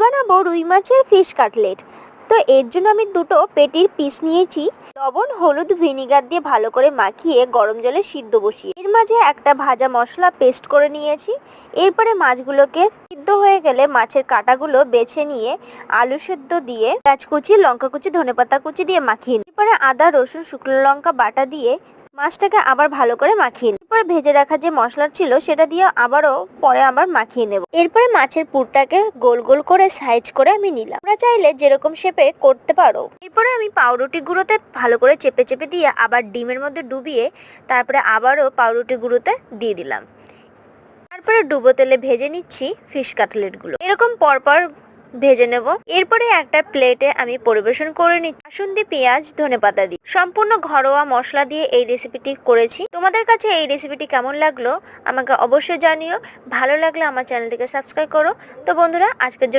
বানাবো রুই মাছের ফিশ কাটলেট। তো এর জন্য আমি দুটো পেটির পিস নিয়েছি। লবণ, হলুদ, ভিনিগার দিয়ে ভালো করে মাখিয়ে গরম জলে সিদ্ধ বসিয়ে এর মাঝে একটা ভাজা মশলা পেস্ট করে নিয়েছি। এরপরে মাছগুলোকে সিদ্ধ হয়ে গেলে মাছের কাঁটাগুলো বেছে নিয়ে আলু সেদ্ধ দিয়ে পেঁয়াজ কুচি, লঙ্কা কুচি, ধনেপাতা কুচি দিয়ে মাখিয়ে নিই। এরপরে আদা, রসুন, শুকনো লঙ্কা বাটা দিয়ে মাছটাকে আবার ভালো করে মাখিয়ে নিই। এরপরে ভেজে রাখা যে মশলা ছিল সেটা দিয়ে পরে আবার মাখিয়ে নেব। এরপরে মাছের পুরটাকে গোল গোল করে সাইজ করে আমি নিলাম। তোমরা চাইলে যেরকম শেপে করতে পারো। এরপরে আমি পাউরুটি গুঁড়োতে ভালো করে চেপে চেপে দিয়ে আবার ডিমের মধ্যে ডুবিয়ে তারপরে আবারও পাউরুটি গুঁড়োতে দিয়ে দিলাম। তারপরে ডুবো তেলে ভেজে নিচ্ছি ফিশ কাটলেটগুলো। এরকম পরপর ভেজে নেব। এরপরে একটা প্লেটে আমি পরিবেশন করে নিচ্ছি কাসুন্দি পেঁয়াজ, ধনেপাতা দিয়ে। সম্পূর্ণ ঘরোয়া মশলা দিয়ে এই রেসিপিটি করেছি। তোমাদের কাছে এই রেসিপিটি কেমন লাগলো আমাকে অবশ্যই জানিও। ভালো লাগলে আমার চ্যানেলটিকে সাবস্ক্রাইব করো। তো বন্ধুরা, আজকের জন্য